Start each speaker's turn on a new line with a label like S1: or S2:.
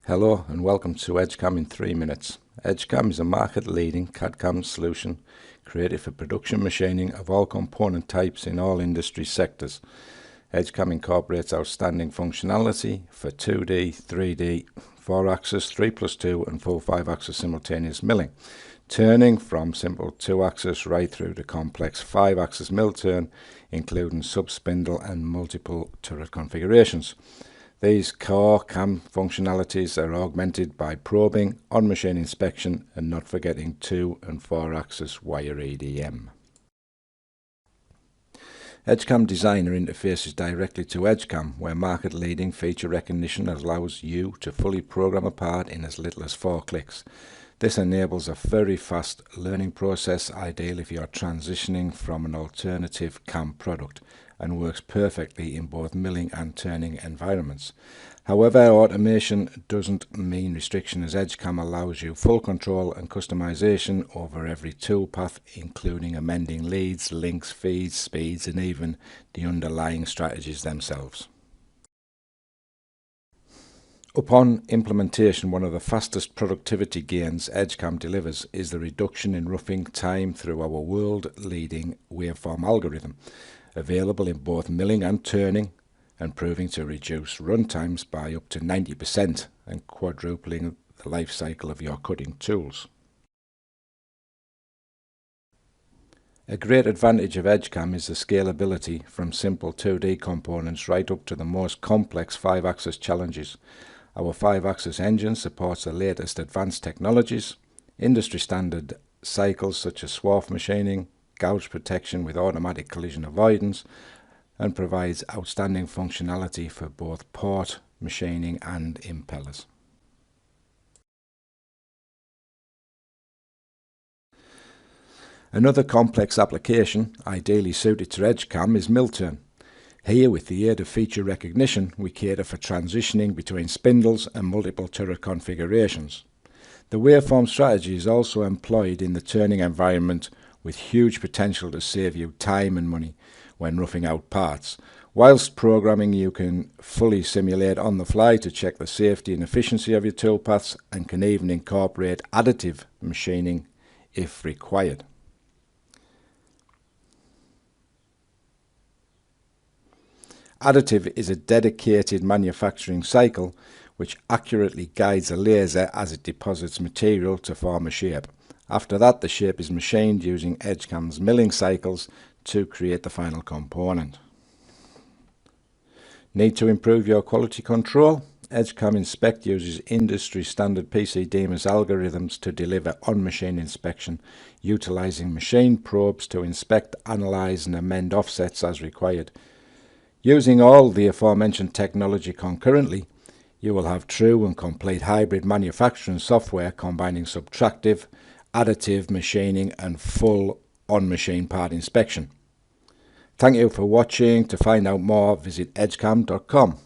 S1: Hello and welcome to Edgecam in 3 minutes. Edgecam is a market-leading CAD/CAM solution created for production machining of all component types in all industry sectors. Edgecam incorporates outstanding functionality for 2D, 3D, 4-axis, 3+2 and full 5-axis simultaneous milling, turning from simple 2-axis right through to complex 5-axis mill turn, including sub-spindle and multiple turret configurations. These core CAM functionalities are augmented by probing, on-machine inspection and not forgetting 2 and 4-axis wire EDM. Edgecam Designer interfaces directly to Edgecam, where market-leading feature recognition allows you to fully program a part in as little as 4 clicks. This enables a very fast learning process, ideal if you are transitioning from an alternative CAM product, and works perfectly in both milling and turning environments. However, automation doesn't mean restriction, as Edgecam allows you full control and customization over every toolpath, including amending leads, links, feeds, speeds, and even the underlying strategies themselves. Upon implementation, one of the fastest productivity gains Edgecam delivers is the reduction in roughing time through our world-leading waveform algorithm, available in both milling and turning, and proving to reduce run times by up to 90% and quadrupling the life cycle of your cutting tools. A great advantage of Edgecam is the scalability from simple 2D components right up to the most complex 5-axis challenges. Our 5-axis engine supports the latest advanced technologies, industry standard cycles such as swarf machining, gouge protection with automatic collision avoidance, and provides outstanding functionality for both port machining and impellers. Another complex application ideally suited to Edgecam is Milton. Here, with the aid of feature recognition, we cater for transitioning between spindles and multiple turret configurations. The waveform strategy is also employed in the turning environment, with huge potential to save you time and money when roughing out parts. Whilst programming, you can fully simulate on the fly to check the safety and efficiency of your toolpaths, and can even incorporate additive machining if required. Additive is a dedicated manufacturing cycle which accurately guides a laser as it deposits material to form a shape. After that, the shape is machined using Edgecam's milling cycles to create the final component. Need to improve your quality control? Edgecam Inspect uses industry standard PC-DMIS algorithms to deliver on-machine inspection, utilizing machine probes to inspect, analyze and amend offsets as required. Using all the aforementioned technology concurrently, you will have true and complete hybrid manufacturing software combining subtractive, additive machining and full on-machine part inspection. Thank you for watching. To find out more, visit edgecam.com.